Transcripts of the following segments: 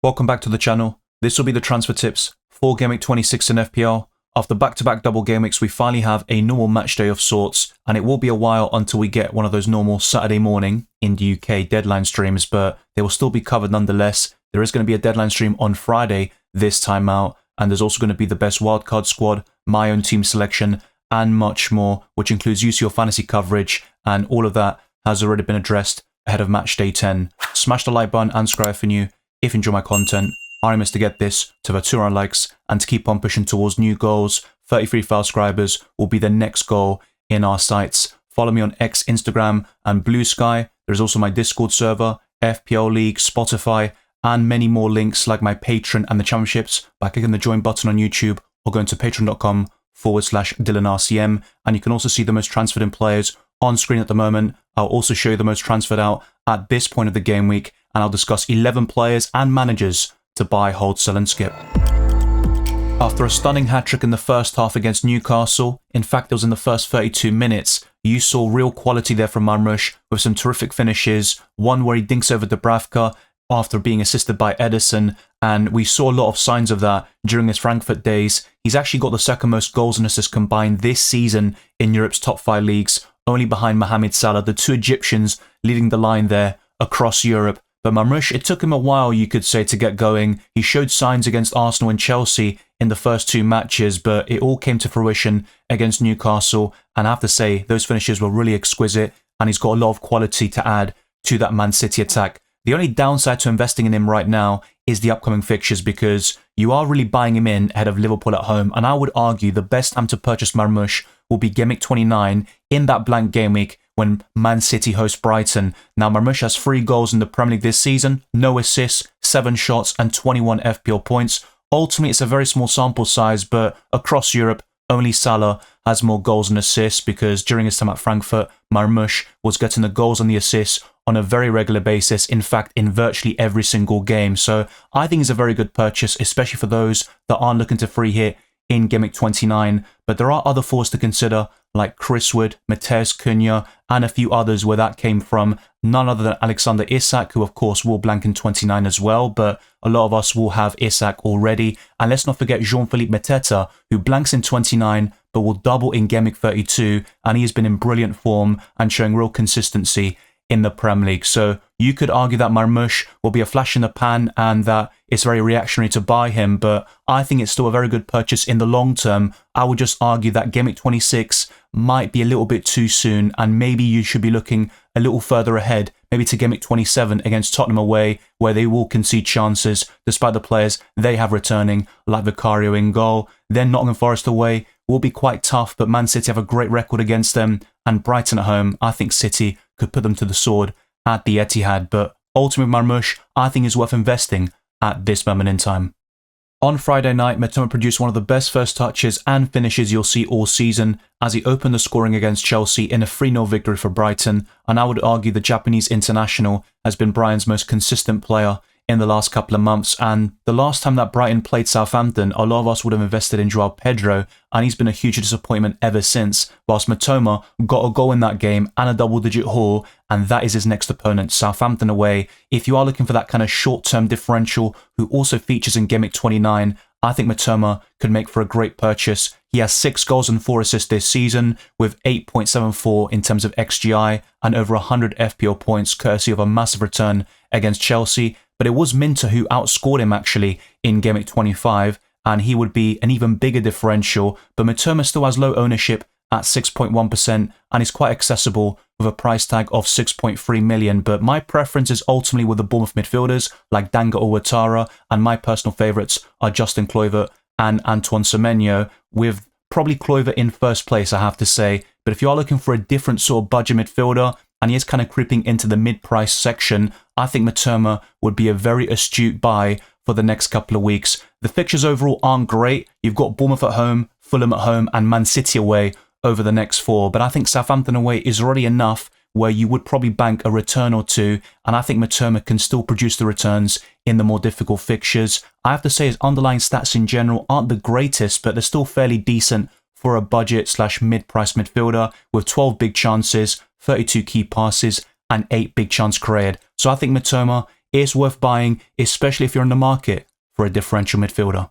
Welcome back to the channel. This will be the transfer tips for Gameweek 26 in FPL. After back-to-back double game weeks, we finally have a normal match day of sorts, and it will be a while until we get one of those normal Saturday morning in the UK deadline streams, but they will still be covered nonetheless. There is going to be a deadline stream on Friday this time out, and there's also going to be the best wildcard squad, my own team selection, and much more, which includes UCL fantasy coverage, and all of that has already been addressed ahead of match day 10. Smash the like button and subscribe if you're new. If you enjoy my content, our aim is to get this to over 200 likes and to keep on pushing towards new goals. 33,000 subscribers will be the next goal in our sights. Follow me on X, Instagram, and Blue Sky. There's also my Discord server, FPL League, Spotify, and many more links like my Patreon and the championships by clicking the join button on YouTube or going to patreon.com/DylanRCM. And you can also see the most transferred in players on screen at the moment. I'll also show you the most transferred out at this point of the game week, and I'll discuss 11 players and managers to buy, hold, sell, and skip. After a stunning hat-trick in the first half against Newcastle, in fact it was in the first 32 minutes, you saw real quality there from Marmoush with some terrific finishes, one where he dinks over Dubravka after being assisted by Edison, and we saw a lot of signs of that during his Frankfurt days. He's actually got the second most goals and assists combined this season in Europe's top 5 leagues, only behind Mohamed Salah, the two Egyptians leading the line there across Europe. But Marmoush, it took him a while, you could say, to get going. He showed signs against Arsenal and Chelsea in the first 2 matches, but it all came to fruition against Newcastle. And I have to say, those finishes were really exquisite, and he's got a lot of quality to add to that Man City attack. The only downside to investing in him right now is the upcoming fixtures, because you are really buying him in ahead of Liverpool at home. And I would argue the best time to purchase Marmoush will be Gameweek 29 in that blank game week when Man City host Brighton. Now, Marmoush has 3 goals in the Premier League this season, no assists, 7 shots, and 21 FPL points. Ultimately, it's a very small sample size, but across Europe, only Salah has more goals and assists, because during his time at Frankfurt, Marmoush was getting the goals and the assists on a very regular basis, in fact, in virtually every single game. So I think it's a very good purchase, especially for those that aren't looking to free hit in Gameweek 29, but there are other forwards to consider, like Chris Wood, Mateus Cunha, and a few others where that came from. None other than Alexander Isak, who of course will blank in 29 as well, but a lot of us will have Isak already. And let's not forget Jean-Philippe Mateta, who blanks in 29, but will double in Gameweek 32, and he has been in brilliant form and showing real consistency in the Premier League. So you could argue that Marmoush will be a flash in the pan and that it's very reactionary to buy him, but I think it's still a very good purchase in the long term. I would just argue that Gameweek 26 might be a little bit too soon, and maybe you should be looking a little further ahead, maybe to Gameweek 27 against Tottenham away, where they will concede chances despite the players they have returning, like Vicario in goal. Then Nottingham Forest away will be quite tough, but Man City have a great record against them, and Brighton at home, I think City could put them to the sword at the Etihad, but ultimately Marmoush, I think, is worth investing at this moment in time. On Friday night, Mitoma produced one of the best first touches and finishes you'll see all season as he opened the scoring against Chelsea in a 3-0 victory for Brighton, and I would argue the Japanese international has been Brighton's most consistent player in the last couple of months. And the last time that Brighton played Southampton, a lot of us would have invested in Joao Pedro, and he's been a huge disappointment ever since, whilst Mitoma got a goal in that game and a double-digit haul, and that is his next opponent, Southampton away. If you are looking for that kind of short-term differential who also features in Gameweek 29, I think Mitoma could make for a great purchase. He has 6 goals and 4 assists this season, with 8.74 in terms of XGI and over 100 FPL points, courtesy of a massive return against Chelsea. But it was Minter who outscored him actually in Gameweek 25, and he would be an even bigger differential. But Mitoma still has low ownership at 6.1% and is quite accessible with a price tag of 6.3 million. But my preference is ultimately with the Bournemouth midfielders like Danga or Ouattara, and my personal favourites are Justin Kluivert and Antoine Semenyo, with probably Kluivert in first place, I have to say. But if you are looking for a different sort of budget midfielder, and he is kind of creeping into the mid-price section, I think Mitoma would be a very astute buy for the next couple of weeks. The fixtures overall aren't great. You've got Bournemouth at home, Fulham at home, and Man City away over the next 4. But I think Southampton away is already enough where you would probably bank a return or 2. And I think Mitoma can still produce the returns in the more difficult fixtures. I have to say his underlying stats in general aren't the greatest, but they're still fairly decent for a budget/mid-price midfielder, with 12 big chances, 32 key passes, and 8 big chance created. So I think Mitoma is worth buying, especially if you're in the market for a differential midfielder.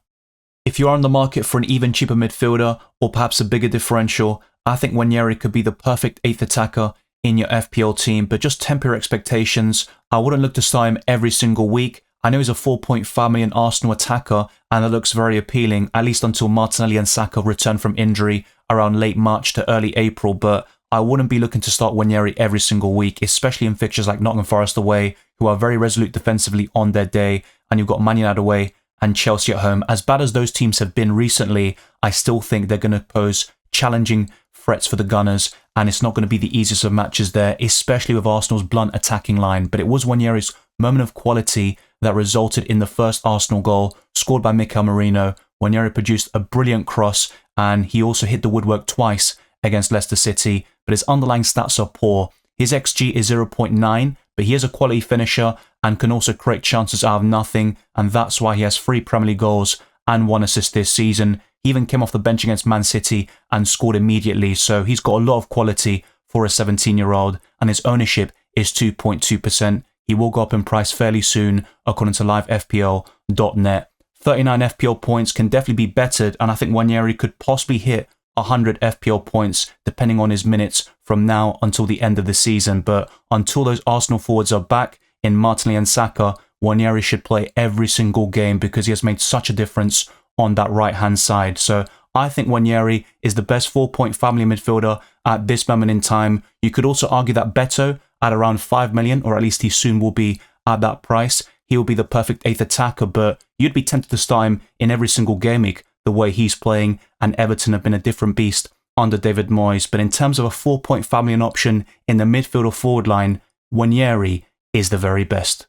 If you are on the market for an even cheaper midfielder or perhaps a bigger differential, I think Nwaneri could be the perfect 8th attacker in your FPL team, but just temper your expectations. I wouldn't look to start him every single week. I know he's a 4.5 million Arsenal attacker and it looks very appealing, at least until Martinelli and Saka return from injury around late March to early April, but I wouldn't be looking to start Nwaneri every single week, especially in fixtures like Nottingham Forest away, who are very resolute defensively on their day, and you've got Man United away and Chelsea at home. As bad as those teams have been recently, I still think they're going to pose challenging threats for the Gunners, and it's not going to be the easiest of matches there, especially with Arsenal's blunt attacking line. But it was Nwaneri's moment of quality that resulted in the first Arsenal goal, scored by Mikel Merino. Nwaneri produced a brilliant cross, and he also hit the woodwork twice against Leicester City, but his underlying stats are poor. His XG is 0.9, but he is a quality finisher and can also create chances out of nothing, and that's why he has 3 Premier League goals and 1 assist this season. He even came off the bench against Man City and scored immediately, so he's got a lot of quality for a 17-year-old, and his ownership is 2.2%. He will go up in price fairly soon, according to livefpl.net. 39 FPL points can definitely be bettered, and I think Nwaneri could possibly hit 100 FPL points, depending on his minutes from now until the end of the season. But until those Arsenal forwards are back in Martinelli and Saka, Nwaneri should play every single game because he has made such a difference on that right-hand side. So I think Nwaneri is the best 4.5 million midfielder at this moment in time. You could also argue that Beto at around 5 million, or at least he soon will be at that price, he will be the perfect 8th attacker, but you'd be tempted to start him in every single game week the way he's playing, and Everton have been a different beast under David Moyes. But in terms of a 4.5 million option in the midfield or forward line, Nwaneri is the very best.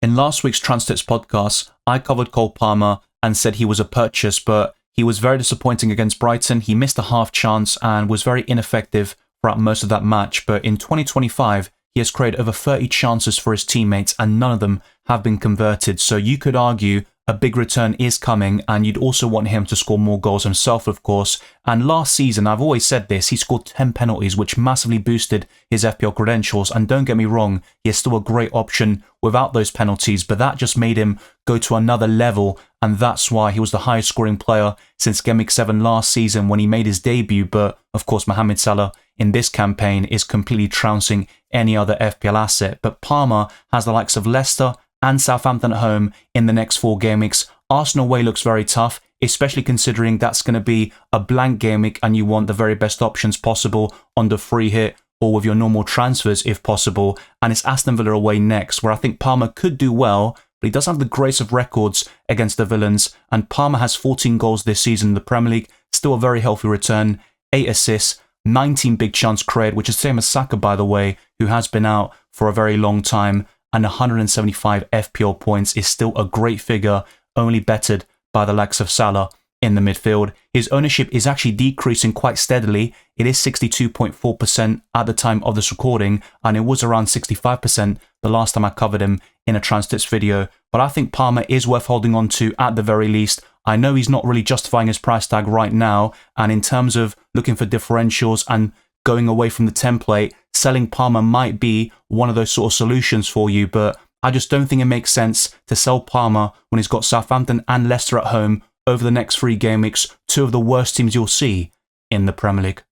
In last week's Transfers podcast, I covered Cole Palmer and said he was a purchase, but he was very disappointing against Brighton. He missed a half chance and was very ineffective throughout most of that match. But in 2025, he has created over 30 chances for his teammates and none of them have been converted. So you could argue a big return is coming, and you'd also want him to score more goals himself, of course. And last season, I've always said this, he scored 10 penalties, which massively boosted his FPL credentials. And don't get me wrong, he is still a great option without those penalties, but that just made him go to another level, and that's why he was the highest scoring player since Gameweek 7 last season when he made his debut. But of course, Mohamed Salah in this campaign is completely trouncing any other FPL asset. But Palmer has the likes of Leicester and Southampton at home in the next 4 game weeks. Arsenal away looks very tough, especially considering that's going to be a blank game week and you want the very best options possible on the free hit or with your normal transfers if possible. And it's Aston Villa away next, where I think Palmer could do well, but he doesn't have the grace of records against the Villains. And Palmer has 14 goals this season in the Premier League, still a very healthy return, 8 assists, 19 big chance created, which is the same as Saka, by the way, who has been out for a very long time. And 175 FPL points is still a great figure, only bettered by the likes of Salah in the midfield. His ownership is actually decreasing quite steadily. It is 62.4% at the time of this recording, and it was around 65% the last time I covered him in a Transfers video. But I think Palmer is worth holding on to at the very least. I know he's not really justifying his price tag right now, and in terms of looking for differentials and going away from the template, selling Palmer might be one of those sort of solutions for you, but I just don't think it makes sense to sell Palmer when he's got Southampton and Leicester at home over the next 3 game weeks, 2 of the worst teams you'll see in the Premier League.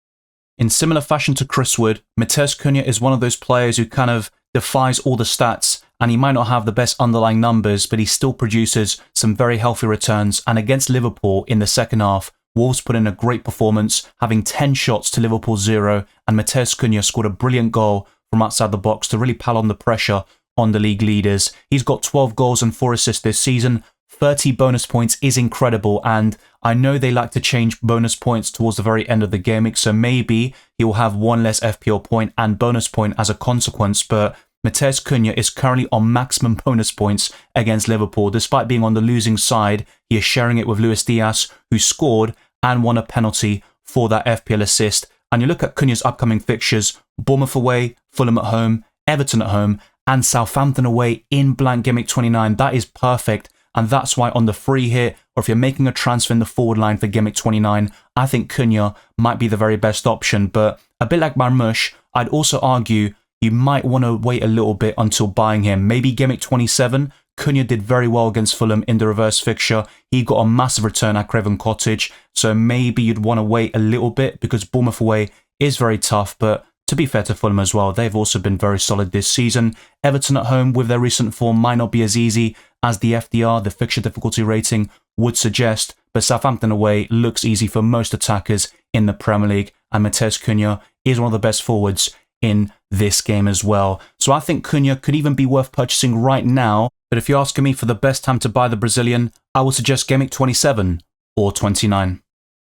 In similar fashion to Chris Wood, Matheus Cunha is one of those players who kind of defies all the stats, and he might not have the best underlying numbers, but he still produces some very healthy returns. And against Liverpool in the second half, Wolves put in a great performance, having 10 shots to Liverpool's 0, and Matheus Cunha scored a brilliant goal from outside the box to really pile on the pressure on the league leaders. He's got 12 goals and 4 assists this season. 30 bonus points is incredible, and I know they like to change bonus points towards the very end of the game week, so maybe he will have 1 less FPL point and bonus point as a consequence, but Matheus Cunha is currently on maximum bonus points against Liverpool. Despite being on the losing side, he is sharing it with Luis Diaz, who scored and won a penalty for that FPL assist. And you look at Cunha's upcoming fixtures: Bournemouth away, Fulham at home, Everton at home, and Southampton away in blank Gameweek 29. That is perfect. And that's why on the free hit, or if you're making a transfer in the forward line for Gameweek 29, I think Cunha might be the very best option. But a bit like Marmoush, I'd also argue you might want to wait a little bit until buying him. Maybe Gameweek 27. Cunha did very well against Fulham in the reverse fixture. He got a massive return at Craven Cottage, so maybe you'd want to wait a little bit because Bournemouth away is very tough, but to be fair to Fulham as well, they've also been very solid this season. Everton at home with their recent form might not be as easy as the FDR, the fixture difficulty rating, would suggest, but Southampton away looks easy for most attackers in the Premier League, and Matheus Cunha is one of the best forwards in this game as well. So I think Cunha could even be worth purchasing right now, but if you're asking me for the best time to buy the Brazilian, I would suggest Gameweek 27 or 29.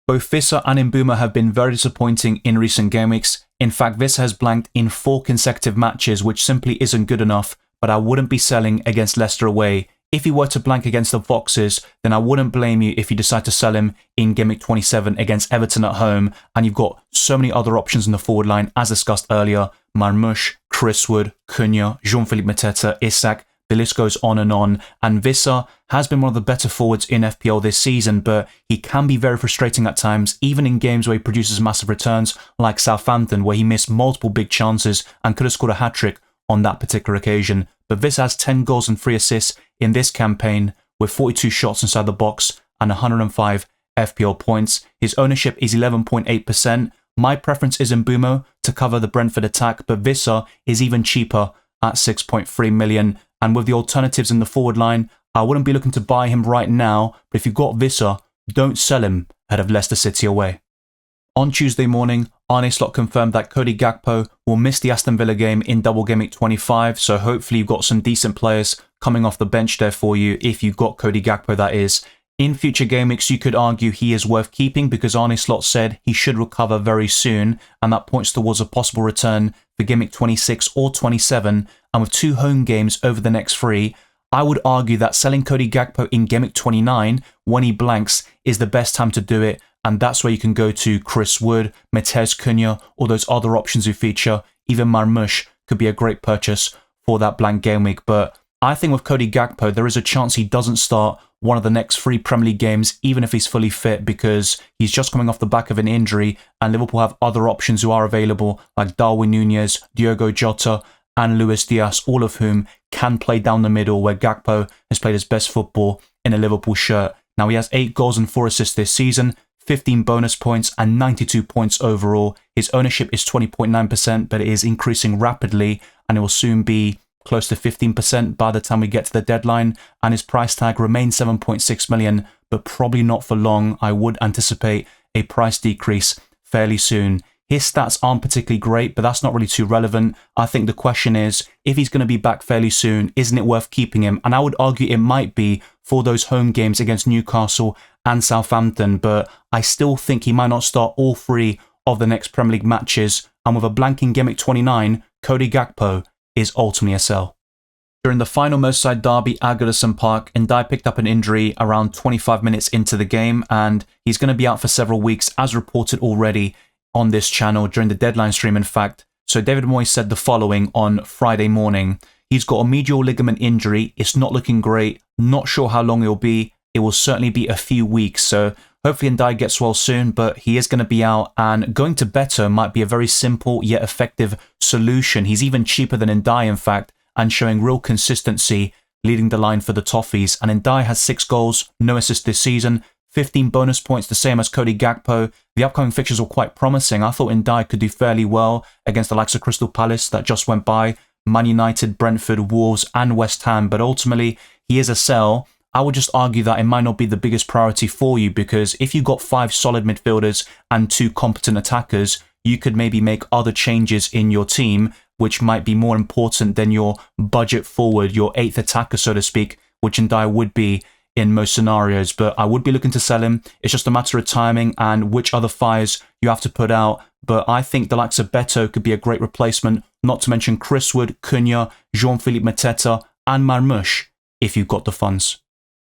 Both Visser and Mbeumo have been very disappointing in recent game weeks. In fact, Visser has blanked in 4 consecutive matches, which simply isn't good enough, but I wouldn't be selling against Leicester away. If he were to blank against the Foxes, then I wouldn't blame you if you decide to sell him in Gameweek 27 against Everton at home, and you've got so many other options in the forward line, as discussed earlier. Marmoush, Chris Wood, Cunha, Jean-Philippe Mateta, Isak, the list goes on, and Visser has been one of the better forwards in FPL this season, but he can be very frustrating at times, even in games where he produces massive returns, like Southampton, where he missed multiple big chances and could have scored a hat-trick on that particular occasion. But Visser has 10 goals and 3 assists in this campaign, with 42 shots inside the box and 105 FPL points. His ownership is 11.8%. My preference is Mbeumo to cover the Brentford attack, but Visser is even cheaper at 6.3 million. And with the alternatives in the forward line, I wouldn't be looking to buy him right now, but if you've got Visser, don't sell him ahead of Leicester City away. On Tuesday morning, Arne Slot confirmed that Cody Gakpo will miss the Aston Villa game in double Gameweek 25, so hopefully you've got some decent players coming off the bench there for you if you've got Cody Gakpo, that is. In future game weeks, you could argue he is worth keeping because Arne Slot said he should recover very soon, and that points towards a possible return for Gameweek 26 or 27, and with 2 home games over the next 3, I would argue that selling Cody Gakpo in Gameweek 29 when he blanks is the best time to do it, and that's where you can go to Chris Wood, Matheus Cunha, or those other options who feature. Even Marmoush could be a great purchase for that blank game week, but I think with Cody Gakpo, there is a chance he doesn't start one of the next 3 Premier League games, even if he's fully fit, because he's just coming off the back of an injury, and Liverpool have other options who are available, like Darwin Núñez, Diogo Jota, and Luis Diaz, all of whom can play down the middle, where Gakpo has played his best football in a Liverpool shirt. Now, he has 8 goals and 4 assists this season, 15 bonus points, and 92 points overall. His ownership is 20.9%, but it is increasing rapidly, and it will soon be close to 15% by the time we get to the deadline, and his price tag remains 7.6 million, but probably not for long. I would anticipate a price decrease fairly soon. His stats aren't particularly great, but that's not really too relevant. I think the question is, if he's going to be back fairly soon, isn't it worth keeping him? And I would argue it might be for those home games against Newcastle and Southampton, but I still think he might not start all 3 of the next Premier League matches, and with a blanking Gameweek 29, Cody Gakpo is ultimately a sell. During the final Merseyside derby at Goodison Park, Ndiaye picked up an injury around 25 minutes into the game, and he's going to be out for several weeks, as reported already on this channel during the deadline stream, in fact. So David Moyes said the following on Friday morning. He's got a medial ligament injury. It's not looking great. Not sure how long it'll be. It will certainly be a few weeks. So hopefully Ndiaye gets well soon, but he is going to be out, and going to Beto might be a very simple yet effective solution. He's even cheaper than Ndiaye, in fact, and showing real consistency leading the line for the Toffees. And Ndiaye has 6 goals, no assists this season, 15 bonus points, the same as Cody Gakpo. The upcoming fixtures were quite promising. I thought Ndiaye could do fairly well against the likes of Crystal Palace that just went by, Man United, Brentford, Wolves, and West Ham, but ultimately he is a sell. I would just argue that it might not be the biggest priority for you, because if you've got 5 solid midfielders and 2 competent attackers, you could maybe make other changes in your team, which might be more important than your budget forward, your 8th attacker, so to speak, which Ndiaye would be in most scenarios. But I would be looking to sell him. It's just a matter of timing and which other fires you have to put out. But I think the likes of Beto could be a great replacement, not to mention Chris Wood, Cunha, Jean-Philippe Mateta, and Marmoush, if you've got the funds.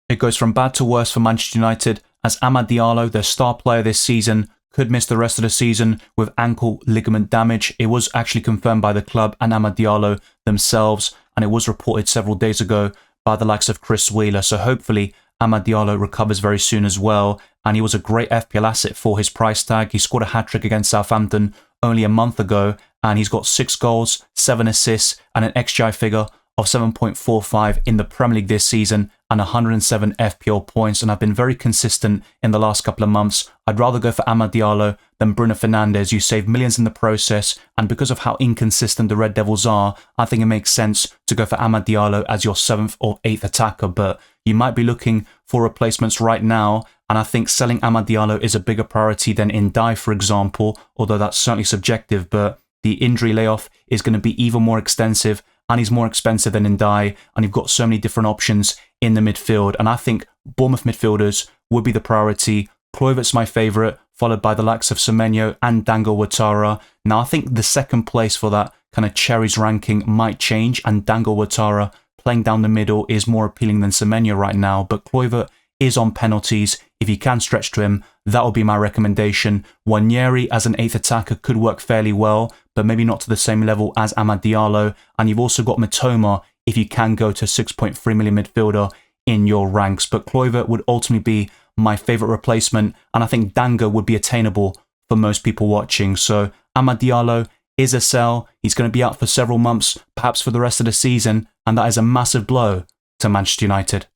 It goes from bad to worse for Manchester United, as Amad Diallo, their star player this season, could miss the rest of the season with ankle ligament damage. It was actually confirmed by the club and Amad Diallo themselves, and it was reported several days ago by the likes of Chris Wheeler. So hopefully Amad Diallo recovers very soon as well, and he was a great FPL asset for his price tag. He scored a hat-trick against Southampton only a month ago, and he's got 6 goals, 7 assists, and an XGI figure of 7.45 in the Premier League this season and 107 FPL points, and I've been very consistent in the last couple of months. I'd rather go for Amad Diallo than Bruno Fernandes. You save millions in the process, and because of how inconsistent the Red Devils are, I think it makes sense to go for Amad Diallo as your 7th or 8th attacker, but you might be looking for replacements right now, and I think selling Amad Diallo is a bigger priority than Ndai, for example, although that's certainly subjective, but the injury layoff is going to be even more extensive, and he's more expensive than Ndai, and you've got so many different options in the midfield, and I think Bournemouth midfielders would be the priority. Kluivert's my favourite, followed by the likes of Semenyo and Dango Ouattara. Now, I think the second place for that kind of cherries ranking might change, and Dango Ouattara playing down the middle is more appealing than Semenyo right now, but Kluivert is on penalties. If you can stretch to him, that would be my recommendation. Wanyeri as an 8th attacker could work fairly well, but maybe not to the same level as Amad Diallo. And you've also got Mitoma if you can go to 6.3 million midfielder in your ranks. But Kluivert would ultimately be my favourite replacement, and I think Dango would be attainable for most people watching. So Amad Diallo is a sell. He's going to be out for several months, perhaps for the rest of the season, and that is a massive blow to Manchester United.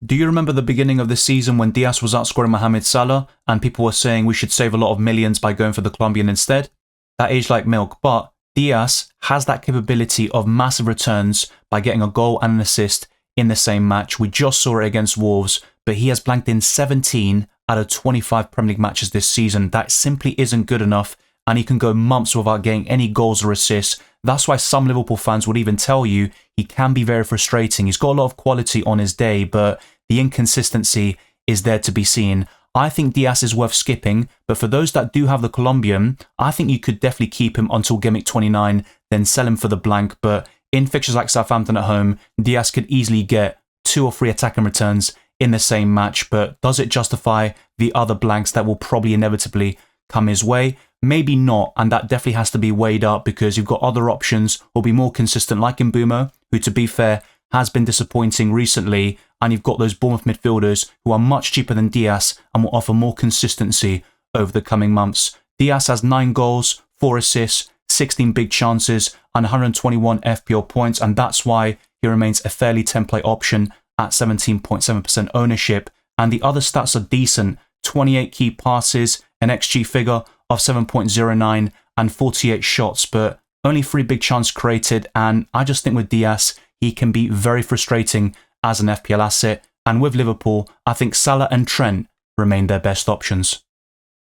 Do you remember the beginning of the season when Diaz was outscoring Mohamed Salah and people were saying we should save a lot of millions by going for the Colombian instead? That aged like milk, but Diaz has that capability of massive returns by getting a goal and an assist in the same match. We just saw it against Wolves, but he has blanked in 17 out of 25 Premier League matches this season. That simply isn't good enough, and he can go months without getting any goals or assists. That's why some Liverpool fans would even tell you he can be very frustrating. He's got a lot of quality on his day, but the inconsistency is there to be seen. I think Diaz is worth skipping, but for those that do have the Colombian, I think you could definitely keep him until Gameweek 29, then sell him for the blank. But in fixtures like Southampton at home, Diaz could easily get 2 or 3 attacking returns in the same match, but does it justify the other blanks that will probably inevitably come his way? Maybe not, and that definitely has to be weighed up because you've got other options who will be more consistent, like Mbeumo, who, to be fair, has been disappointing recently, and you've got those Bournemouth midfielders who are much cheaper than Diaz and will offer more consistency over the coming months. Diaz has 9 goals, 4 assists, 16 big chances, and 121 FPL points, and that's why he remains a fairly template option at 17.7% ownership. And the other stats are decent: 28 key passes, an XG figure of 7.09, and 48 shots, but only 3 big chances created. And I just think with Diaz, he can be very frustrating as an FPL asset. And with Liverpool, I think Salah and Trent remain their best options.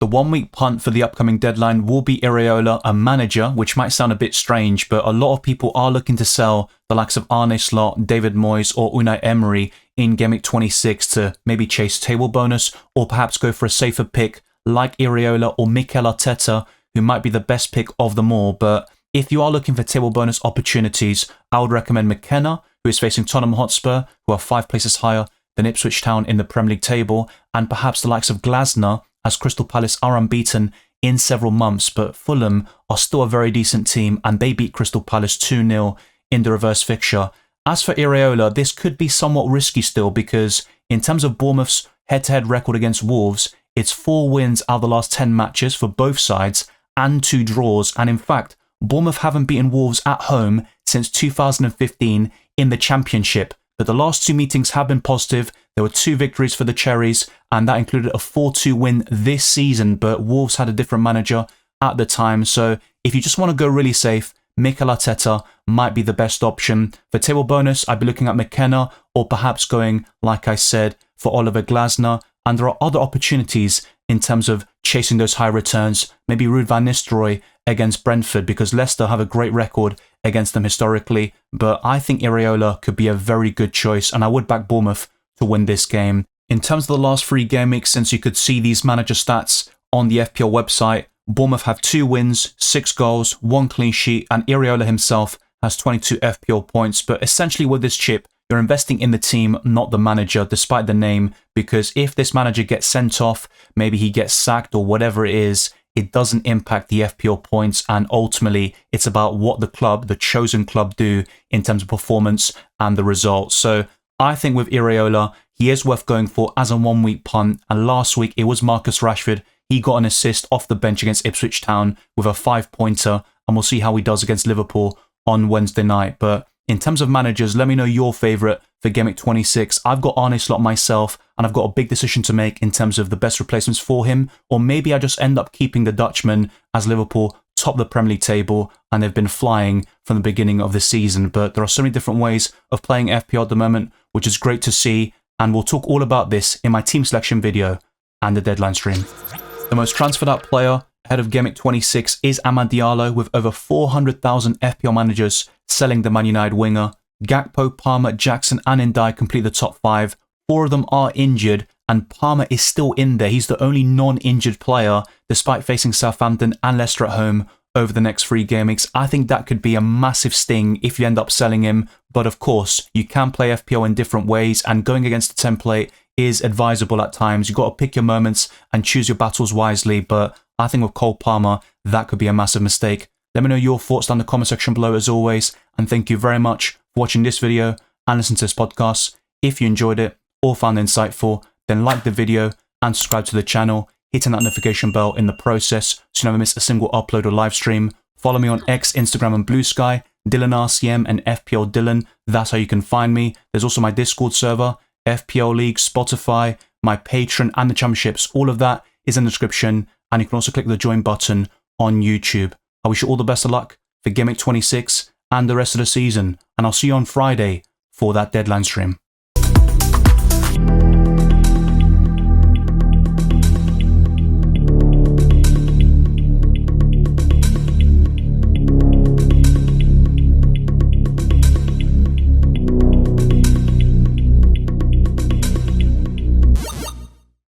The 1-week punt for the upcoming deadline will be Iraola, a manager, which might sound a bit strange, but a lot of people are looking to sell the likes of Arne Slot, David Moyes, or Unai Emery in Gameweek 26 to maybe chase table bonus, or perhaps go for a safer pick like Iraola or Mikel Arteta, who might be the best pick of them all. But if you are looking for table bonus opportunities, I would recommend McKenna, who is facing Tottenham Hotspur, who are 5 places higher than Ipswich Town in the Premier League table, and perhaps the likes of Glasner, as Crystal Palace are unbeaten in several months, but Fulham are still a very decent team and they beat Crystal Palace 2-0 in the reverse fixture. As for Iraola, this could be somewhat risky still because in terms of Bournemouth's head-to-head record against Wolves, it's 4 wins out of the last 10 matches for both sides and 2 draws, and in fact, Bournemouth haven't beaten Wolves at home since 2015 in the Championship. But the last 2 meetings have been positive. There were 2 victories for the Cherries, and that included a 4-2 win this season, but Wolves had a different manager at the time. So if you just want to go really safe, Mikel Arteta might be the best option. For table bonus, I'd be looking at McKenna, or perhaps going, like I said, for Oliver Glasner. And there are other opportunities in terms of chasing those high returns. Maybe Ruud van Nistelrooy against Brentford, because Leicester have a great record against them historically. But I think Iraola could be a very good choice, and I would back Bournemouth to win this game. In terms of the last 3 game weeks, since you could see these manager stats on the FPL website, Bournemouth have 2 wins, 6 goals, 1 clean sheet, and Iraola himself has 22 FPL points. But essentially with this chip, you're investing in the team, not the manager, despite the name, because if this manager gets sent off, maybe he gets sacked or whatever it is, it doesn't impact the FPL points, and ultimately it's about what the club, the chosen club, do in terms of performance and the results. So I think with Iraola, he is worth going for as a 1-week punt, and last week it was Marcus Rashford He got an assist off the bench against Ipswich Town with a 5-pointer, and we'll see how he does against Liverpool on Wednesday night. But in terms of managers, let me know your favourite for Gameweek 26. I've got Arne Slot myself, and I've got a big decision to make in terms of the best replacements for him, or maybe I just end up keeping the Dutchman as Liverpool top the Premier League table, and they've been flying from the beginning of the season. But there are so many different ways of playing FPL at the moment, which is great to see, and we'll talk all about this in my team selection video and the deadline stream. The most transferred out player ahead of Gameweek 26 is Amad Diallo, with over 400,000 FPL managers selling the Man United winger. Gakpo, Palmer, Jackson and Ndai complete the top 5. 4 of them are injured, and Palmer is still in there. He's the only non-injured player, despite facing Southampton and Leicester at home over the next 3 game weeks. I think that could be a massive sting if you end up selling him. But of course, you can play FPL in different ways, and going against the template is advisable at times. You've got to pick your moments and choose your battles wisely. But I think with Cole Palmer, that could be a massive mistake. Let me know your thoughts down in the comment section below as always. And thank you very much for watching this video and listening to this podcast. If you enjoyed it or found it insightful, then like the video and subscribe to the channel, hitting that notification bell in the process so you never miss a single upload or live stream. Follow me on X, Instagram and Blue Sky, DylanRCM and FPL Dylan. That's how you can find me. There's also my Discord server, FPL League, Spotify, my Patreon and the championships. All of that is in the description, and you can also click the join button on YouTube. I wish you all the best of luck for Gameweek 26 and the rest of the season, and I'll see you on Friday for that deadline stream.